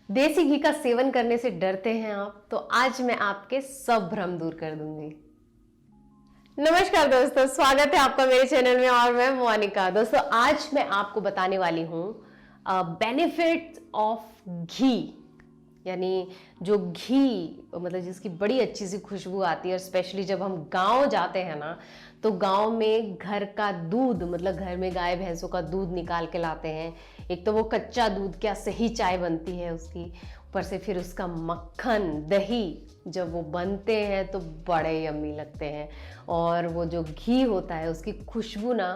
देसी घी का सेवन करने से डरते हैं आप? तो आज मैं आपके सब भ्रम दूर कर दूंगी। नमस्कार दोस्तों, स्वागत है आपका मेरे चैनल में और मैं मोनिका। दोस्तों आज मैं आपको बताने वाली हूँ बेनिफिट्स ऑफ घी, यानी जो घी मतलब जिसकी बड़ी अच्छी सी खुशबू आती है। और स्पेशली जब हम गांव जाते हैं ना, तो गांव में घर का दूध मतलब घर में गाय भैंसों का दूध निकाल के लाते हैं। एक तो वो कच्चा दूध, क्या सही चाय बनती है उसकी, ऊपर से फिर उसका मक्खन दही जब वो बनते हैं तो बड़े यम्मी लगते हैं। और वो जो घी होता है उसकी खुशबू ना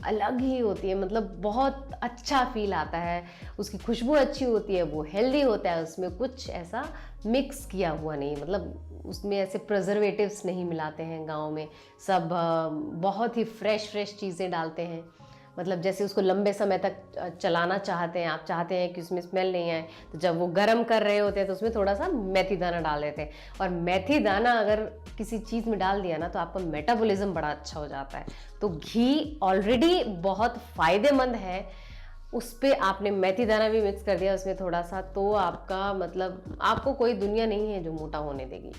अलग ही होती है, मतलब बहुत अच्छा फील आता है। उसकी खुशबू अच्छी होती है, वो हेल्दी होता है, उसमें कुछ ऐसा मिक्स किया हुआ नहीं, मतलब उसमें ऐसे प्रिजर्वेटिव्स नहीं मिलाते हैं। गांव में सब बहुत ही फ्रेश चीज़ें डालते हैं। मतलब जैसे उसको लंबे समय तक चलाना चाहते हैं, आप चाहते हैं कि उसमें स्मेल नहीं आए, तो जब वो गर्म कर रहे होते हैं तो उसमें थोड़ा सा मेथी दाना डाल देते हैं। और मेथी दाना अगर किसी चीज़ में डाल दिया ना तो आपका मेटाबॉलिज्म बड़ा अच्छा हो जाता है। तो घी ऑलरेडी बहुत फ़ायदेमंद है, उस पर आपने मेथी दाना भी मिक्स कर दिया उसमें थोड़ा सा, तो आपका मतलब आपको कोई दुनिया नहीं है जो मोटा होने देगी।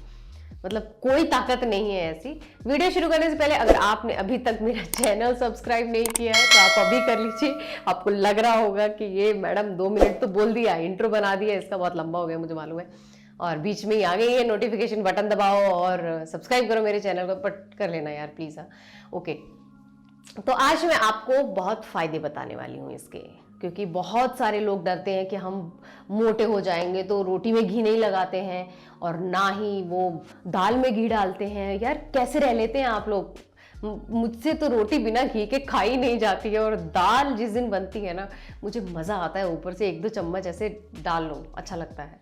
मतलब कोई ताकत नहीं है ऐसी। वीडियो शुरू करने से पहले अगर आपने अभी तक मेरा चैनल सब्सक्राइब नहीं किया है तो आप अभी कर लीजिए। आपको लग रहा होगा कि ये मैडम 2 मिनट तो बोल दिया, इंट्रो बना दिया, इसका बहुत लंबा हो गया मुझे मालूम है, और बीच में ही आ गई है। नोटिफिकेशन बटन दबाओ और सब्सक्राइब करो मेरे चैनल को, पट कर लेना यार प्लीज़। हाँ ओके, तो आज मैं आपको बहुत फ़ायदे बताने वाली हूँ इसके, क्योंकि बहुत सारे लोग डरते हैं कि हम मोटे हो जाएंगे तो रोटी में घी नहीं लगाते हैं और ना ही वो दाल में घी डालते हैं। यार कैसे रह लेते हैं आप लोग? मुझसे तो रोटी बिना घी के खाई नहीं जाती है, और दाल जिस दिन बनती है ना मुझे मज़ा आता है, ऊपर से 1-2 चम्मच ऐसे डाल लो, अच्छा लगता है।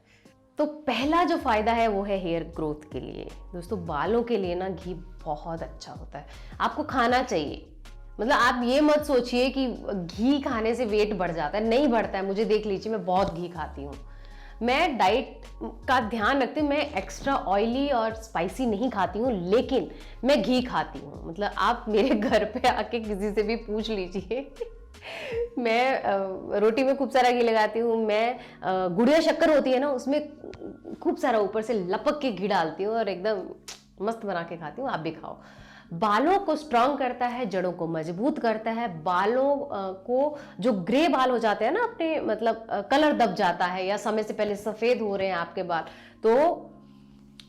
तो पहला जो फ़ायदा है वो है हेयर ग्रोथ के लिए। दोस्तों बालों के लिए ना घी बहुत अच्छा होता है, आपको खाना चाहिए। मतलब आप ये मत सोचिए कि घी खाने से वेट बढ़ जाता है, नहीं बढ़ता है। मुझे देख लीजिए, मैं बहुत घी खाती हूँ, मैं डाइट का ध्यान रखती हूँ, मैं एक्स्ट्रा ऑयली और स्पाइसी नहीं खाती हूँ, लेकिन मैं घी खाती हूँ। मतलब आप मेरे घर पे आके किसी से भी पूछ लीजिए मैं रोटी में खूब सारा घी लगाती हूँ। मैं गुड़िया शक्कर होती है ना, उसमें खूब सारा ऊपर से लपक के घी डालती हूँ और एकदम मस्त बना के खाती हूँ। आप भी खाओ। बालों को स्ट्रांग करता है, जड़ों को मजबूत करता है। बालों को जो ग्रे बाल हो जाते हैं ना अपने, मतलब कलर दब जाता है या समय से पहले सफ़ेद हो रहे हैं आपके बाल, तो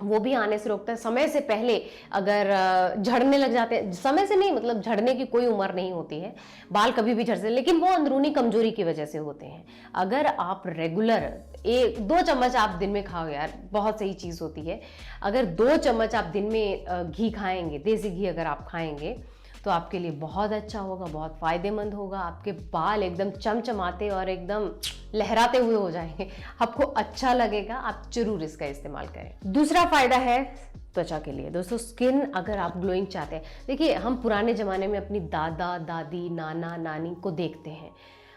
वो भी आने से रोकता है। समय से पहले अगर झड़ने लग जाते हैं, समय से नहीं मतलब झड़ने की कोई उम्र नहीं होती है, बाल कभी भी झड़ सकते, लेकिन वो अंदरूनी कमजोरी की वजह से होते हैं। अगर आप रेगुलर 1-2 चम्मच आप दिन में खाओ, यार बहुत सही चीज़ होती है। अगर 2 चम्मच आप दिन में घी खाएंगे, देसी घी अगर आप खाएंगे तो आपके लिए बहुत अच्छा होगा, बहुत फायदेमंद होगा। आपके बाल एकदम चमचमाते और एकदम लहराते हुए हो जाएंगे, आपको अच्छा लगेगा। आप जरूर इसका इस्तेमाल करें। दूसरा फायदा है त्वचा के लिए। दोस्तों स्किन अगर आप ग्लोइंग चाहते हैं, देखिए हम पुराने ज़माने में अपनी दादा दादी नाना नानी को देखते हैं,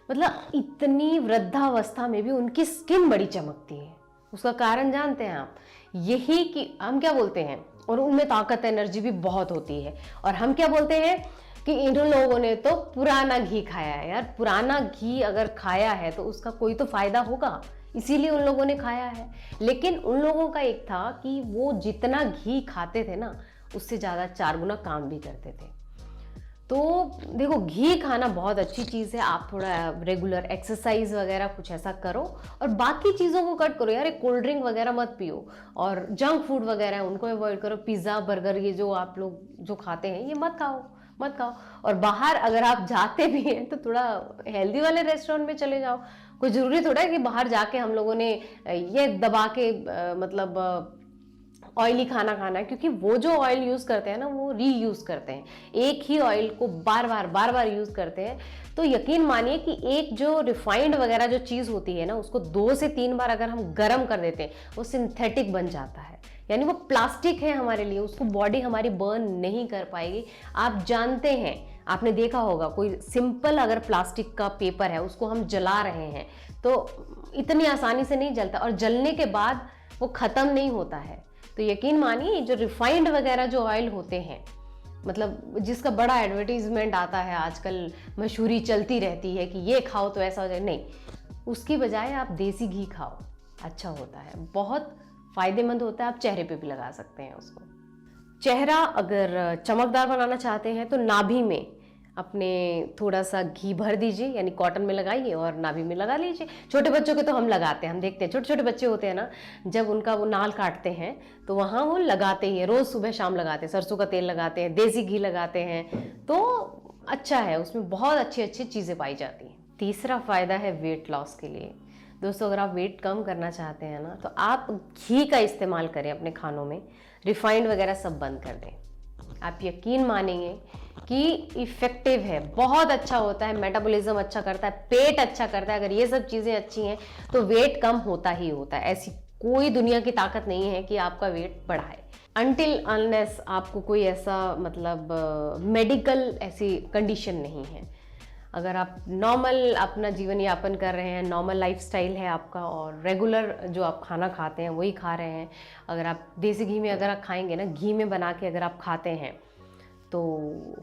मतलब इतनी वृद्धावस्था में भी उनकी स्किन बड़ी चमकती है। उसका कारण जानते हैं आप? यही कि हम क्या बोलते हैं, और उनमें ताकत एनर्जी भी बहुत होती है। और हम क्या बोलते हैं कि इन लोगों ने तो पुराना घी खाया है। यार पुराना घी अगर खाया है तो उसका कोई तो फायदा होगा, इसीलिए उन लोगों ने खाया है। लेकिन उन लोगों का एक था कि वो जितना घी खाते थे ना, उससे ज़्यादा 4 गुना काम भी करते थे। तो देखो घी खाना बहुत अच्छी चीज़ है। आप थोड़ा रेगुलर एक्सरसाइज वगैरह कुछ ऐसा करो और बाकी चीज़ों को कट करो। यार कोल्ड ड्रिंक वगैरह मत पियो, और जंक फूड वगैरह है उनको अवॉइड करो। पिज़्ज़ा बर्गर ये जो आप लोग जो खाते हैं ये मत खाओ, मत खाओ। और बाहर अगर आप जाते भी हैं तो थोड़ा हेल्दी वाले रेस्टोरेंट में चले जाओ। कोई ज़रूरी थोड़ा है कि बाहर जाके हम लोगों ने ये दबा के मतलब ऑयली खाना खाना है, क्योंकि वो जो ऑयल यूज़ करते हैं ना वो रीयूज़ करते हैं। एक ही ऑयल को बार बार यूज़ करते हैं। तो यकीन मानिए कि एक जो रिफाइंड वगैरह जो चीज़ होती है ना, उसको 2 से 3 बार अगर हम गर्म कर देते हैं वो सिंथेटिक बन जाता है, यानी वो प्लास्टिक है हमारे लिए, उसको बॉडी हमारी बर्न नहीं कर पाएगी। आप जानते हैं, आपने देखा होगा कोई सिंपल अगर प्लास्टिक का पेपर है उसको हम जला रहे हैं तो इतनी आसानी से नहीं जलता, और जलने के बाद वो ख़त्म नहीं होता है। तो यकीन मानिए जो रिफाइंड वगैरह जो ऑयल होते हैं, मतलब जिसका बड़ा एडवर्टीजमेंट आता है आजकल, मशहूरी चलती रहती है कि ये खाओ तो ऐसा हो जाए, नहीं, उसकी बजाय आप देसी घी खाओ। अच्छा होता है, बहुत फायदेमंद होता है। आप चेहरे पे भी लगा सकते हैं उसको। चेहरा अगर चमकदार बनाना चाहते हैं तो नाभि में अपने थोड़ा सा घी भर दीजिए, यानी कॉटन में लगाइए और नाभि में लगा लीजिए। छोटे बच्चों के तो हम लगाते हैं, हम देखते हैं छोटे छोटे बच्चे होते हैं ना, जब उनका वो नाल काटते हैं तो वहाँ वो लगाते ही हैं, रोज़ सुबह शाम लगाते हैं। सरसों का तेल लगाते हैं, देसी घी लगाते हैं, तो अच्छा है, उसमें बहुत अच्छी अच्छी चीज़ें पाई जाती हैं। तीसरा फ़ायदा है वेट लॉस के लिए। दोस्तों, अगर आप वेट कम करना चाहते हैं ना, तो आप घी का इस्तेमाल करें अपने खानों में, रिफाइंड वगैरह सब बंद कर दें। आप यकीन मानेंगे कि इफ़ेक्टिव है, बहुत अच्छा होता है, मेटाबॉलिज्म अच्छा करता है, पेट अच्छा करता है। अगर ये सब चीज़ें अच्छी हैं तो वेट कम होता ही होता है। ऐसी कोई दुनिया की ताकत नहीं है कि आपका वेट बढ़ाए, अनटिल अनलेस आपको कोई ऐसा मतलब मेडिकल ऐसी कंडीशन नहीं है। अगर आप नॉर्मल अपना जीवन यापन कर रहे हैं, नॉर्मल लाइफस्टाइल है आपका, और रेगुलर जो आप खाना खाते हैं वही खा रहे हैं, अगर आप देसी घी में अगर आप खाएंगे ना, घी में बना के अगर आप खाते हैं तो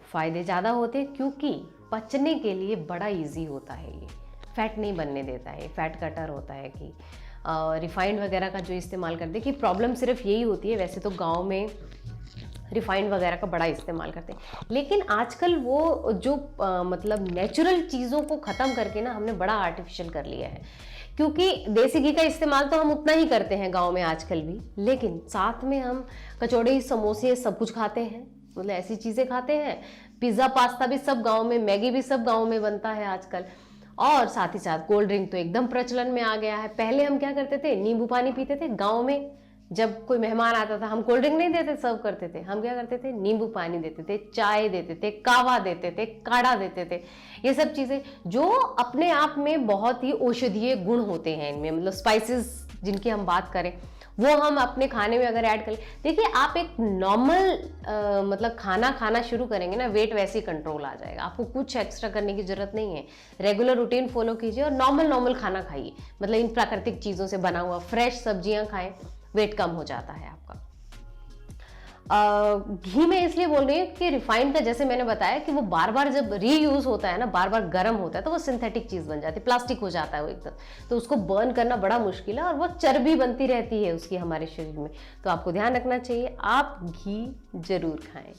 फ़ायदे ज़्यादा होते हैं, क्योंकि पचने के लिए बड़ा इजी होता है। ये फैट नहीं बनने देता है, फैट कटर होता है कि रिफाइंड वगैरह का जो इस्तेमाल करते हैं, कि प्रॉब्लम सिर्फ यही होती है। वैसे तो गाँव में रिफाइंड वगैरह का बड़ा इस्तेमाल करते हैं, लेकिन आजकल वो जो मतलब नेचुरल चीज़ों को ख़त्म करके ना हमने बड़ा आर्टिफिशियल कर लिया है। क्योंकि देसी घी का इस्तेमाल तो हम उतना ही करते हैं गांव में आजकल भी, लेकिन साथ में हम कचौड़े समोसे सब कुछ खाते हैं, मतलब ऐसी चीज़ें खाते हैं। पिज़्ज़ा पास्ता भी सब गाँव में, मैगी भी सब गाँव में बनता है आजकल। और साथ ही साथ कोल्ड ड्रिंक तो एकदम प्रचलन में आ गया है। पहले हम क्या करते थे, नींबू पानी पीते थे गाँव में। जब कोई मेहमान आता था, हम कोल्ड ड्रिंक नहीं देते सर्व करते थे, हम क्या करते थे, नींबू पानी देते थे, चाय देते थे, कावा देते थे, काढ़ा देते थे। ये सब चीज़ें जो अपने आप में बहुत ही औषधीय गुण होते हैं इनमें, मतलब स्पाइसेस जिनकी हम बात करें, वो हम अपने खाने में अगर ऐड करें। देखिए, आप एक नॉर्मल मतलब खाना खाना शुरू करेंगे ना, वेट वैसे ही कंट्रोल आ जाएगा। आपको कुछ एक्स्ट्रा करने की जरूरत नहीं है। रेगुलर रूटीन फॉलो कीजिए और नॉर्मल खाना खाइए, मतलब इन प्राकृतिक चीज़ों से बना हुआ फ्रेश सब्जियां खाएं, वेट कम हो जाता है आपका। घी में इसलिए बोल रही हूँ कि रिफाइंड का, जैसे मैंने बताया कि वो बार बार जब रीयूज होता है ना, बार बार गर्म होता है, तो वो सिंथेटिक चीज़ बन जाती है, प्लास्टिक हो जाता है वो एकदम। तो उसको बर्न करना बड़ा मुश्किल है, और वो चर्बी बनती रहती है उसकी हमारे शरीर में। तो आपको ध्यान रखना चाहिए, आप घी जरूर खाएं।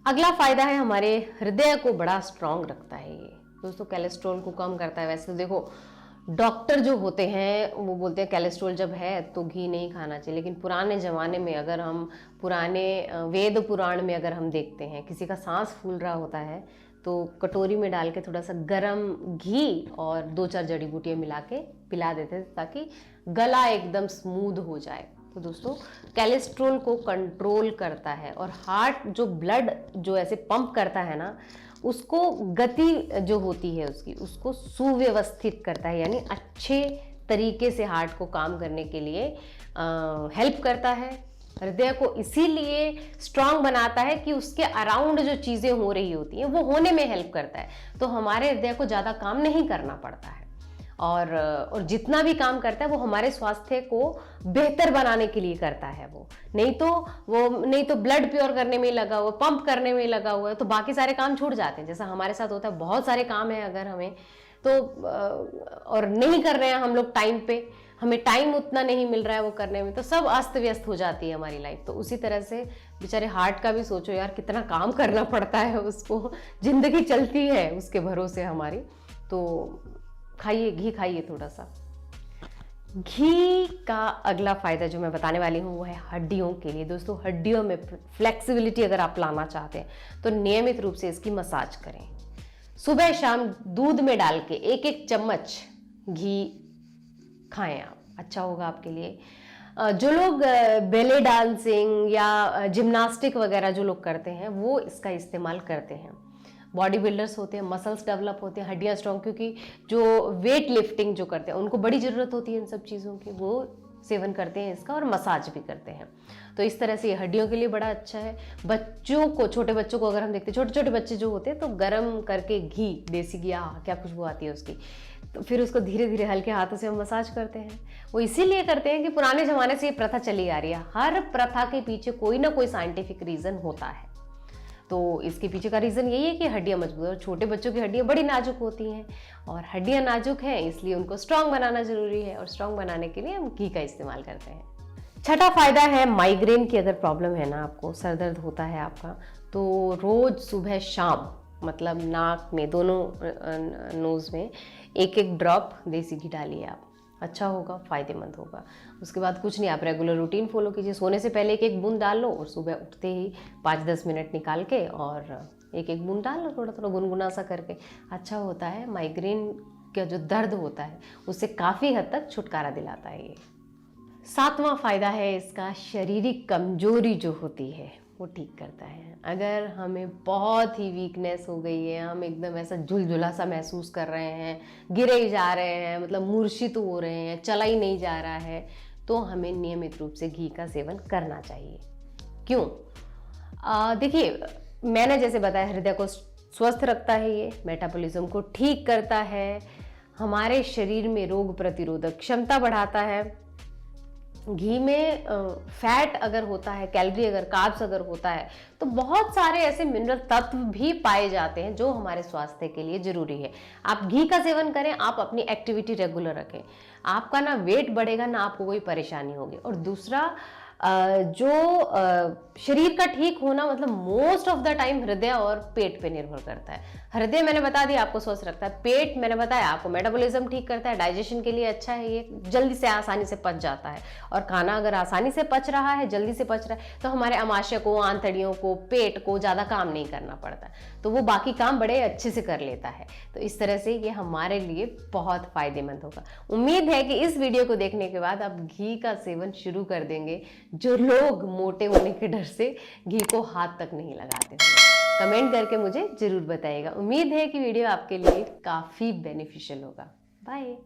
अगला फायदा है, हमारे हृदय को बड़ा स्ट्रांग रखता है ये। दोस्तों, कोलेस्ट्रॉल को कम करता है। वैसे तो देखो, डॉक्टर जो होते हैं वो बोलते हैं कोलेस्ट्रॉल जब है तो घी नहीं खाना चाहिए, लेकिन पुराने ज़माने में अगर हम पुराने वेद पुराण में अगर हम देखते हैं, किसी का सांस फूल रहा होता है तो कटोरी में डाल के थोड़ा सा गरम घी और 2-4 जड़ी बूटियाँ मिला के पिला देते थे, ताकि गला एकदम स्मूथ हो जाए। तो दोस्तों, कोलेस्ट्रॉल को कंट्रोल करता है, और हार्ट जो ब्लड जो ऐसे पंप करता है ना, उसको गति जो होती है उसकी, उसको सुव्यवस्थित करता है, यानी अच्छे तरीके से हार्ट को काम करने के लिए हेल्प करता है। हृदय को इसीलिए स्ट्रांग बनाता है कि उसके अराउंड जो चीज़ें हो रही होती हैं वो होने में हेल्प करता है। तो हमारे हृदय को ज़्यादा काम नहीं करना पड़ता है, और जितना भी काम करता है वो हमारे स्वास्थ्य को बेहतर बनाने के लिए करता है। वो नहीं तो ब्लड प्योर करने में लगा हुआ, पंप करने में लगा हुआ है, तो बाकी सारे काम छूट जाते हैं। जैसा हमारे साथ होता है, बहुत सारे काम है अगर हमें तो और नहीं कर रहे हैं हम लोग टाइम पे, हमें टाइम उतना नहीं मिल रहा है वो करने में, तो सब अस्त व्यस्त हो जाती है हमारी लाइफ। तो उसी तरह से बेचारे हार्ट का भी सोचो यार, कितना काम करना पड़ता है उसको, जिंदगी चलती है उसके भरोसे हमारी। तो खाइए, घी खाइए थोड़ा सा। घी का अगला फायदा जो मैं बताने वाली हूँ वो है हड्डियों के लिए। दोस्तों, हड्डियों में फ्लेक्सिबिलिटी अगर आप लाना चाहते हैं तो नियमित रूप से इसकी मसाज करें। सुबह शाम दूध में डाल के 1-1 चम्मच घी खाएं आप, अच्छा होगा आपके लिए। जो लोग बेले डांसिंग या जिम्नास्टिक वगैरह जो लोग करते हैं वो इसका इस्तेमाल करते हैं। बॉडी बिल्डर्स होते हैं, मसल्स डेवलप होते हैं, हड्डियां स्ट्रॉन्ग, क्योंकि जो वेट लिफ्टिंग जो करते हैं उनको बड़ी ज़रूरत होती है इन सब चीज़ों की, वो सेवन करते हैं इसका, और मसाज भी करते हैं। तो इस तरह से ये हड्डियों के लिए बड़ा अच्छा है। बच्चों को, छोटे बच्चों को अगर हम देखते हैं, छोटे छोटे बच्चे जो होते हैं, तो गर्म करके घी, देसी घी, क्या खुशबू आती है उसकी, तो फिर उसको धीरे धीरे हल्के हाथों से हम मसाज करते हैं। वो इसीलिए करते हैं कि पुराने ज़माने से ये प्रथा चली आ रही है। हर प्रथा के पीछे कोई ना कोई साइंटिफिक रीज़न होता है। तो इसके पीछे का रीज़न यही है कि हड्डियाँ मजबूत, और छोटे बच्चों की हड्डियाँ बड़ी नाजुक होती हैं, और हड्डियाँ नाजुक हैं इसलिए उनको स्ट्रॉन्ग बनाना ज़रूरी है, और स्ट्रॉन्ग बनाने के लिए हम घी का इस्तेमाल करते हैं। छठा फायदा है माइग्रेन की अगर प्रॉब्लम है ना, आपको सर दर्द होता है आपका, तो रोज़ सुबह शाम मतलब नाक में दोनों नोज़ में एक एक ड्रॉप देसी घी डालिए आप, अच्छा होगा, फ़ायदेमंद होगा। उसके बाद कुछ नहीं, आप रेगुलर रूटीन फॉलो कीजिए, सोने से पहले एक एक बूंद डाल लो, और सुबह उठते ही 5-10 मिनट निकाल के और एक एक बूंद डाल लो, थोड़ा थोड़ा गुनगुना सा करके, अच्छा होता है। माइग्रेन का जो दर्द होता है उससे काफ़ी हद तक छुटकारा दिलाता है ये। सातवां फायदा है इसका, शारीरिक कमजोरी जो होती है वो ठीक करता है। अगर हमें बहुत ही वीकनेस हो गई है, हम एकदम ऐसा झुलझुला सा महसूस कर रहे हैं, गिरे ही जा रहे हैं, मतलब मूर्छित हो रहे हैं, चला ही नहीं जा रहा है, तो हमें नियमित रूप से घी का सेवन करना चाहिए। क्यों? देखिए, मैंने जैसे बताया, हृदय को स्वस्थ रखता है, ये मेटाबॉलिज्म को ठीक करता है, हमारे शरीर में रोग प्रतिरोधक क्षमता बढ़ाता है। घी में फैट अगर होता है, कैलोरी अगर, कार्ब्स अगर होता है, तो बहुत सारे ऐसे मिनरल तत्व भी पाए जाते हैं जो हमारे स्वास्थ्य के लिए जरूरी है। आप घी का सेवन करें, आप अपनी एक्टिविटी रेगुलर रखें, आपका ना वेट बढ़ेगा ना आपको कोई परेशानी होगी। और दूसरा, शरीर का ठीक होना मतलब मोस्ट ऑफ द टाइम हृदय और पेट पे निर्भर करता है। हृदय मैंने बता दिया आपको स्वस्थ रखता है, पेट मैंने बताया आपको मेटाबॉलिज्म ठीक करता है, डाइजेशन के लिए अच्छा है, ये जल्दी से आसानी से पच जाता है। और खाना अगर आसानी से पच रहा है, जल्दी से पच रहा है, तो हमारे अमाशय को, आंतड़ियों को, पेट को ज़्यादा काम नहीं करना पड़ता, तो वो बाकी काम बड़े अच्छे से कर लेता है। तो इस तरह से ये हमारे लिए बहुत फायदेमंद होगा। उम्मीद है कि इस वीडियो को देखने के बाद आप घी का सेवन शुरू कर देंगे, जो लोग मोटे होने के डर से घी को हाथ तक नहीं लगाते होंगे। कमेंट करके मुझे जरूर बताइएगा। उम्मीद है कि वीडियो आपके लिए काफ़ी बेनिफिशियल होगा। बाय।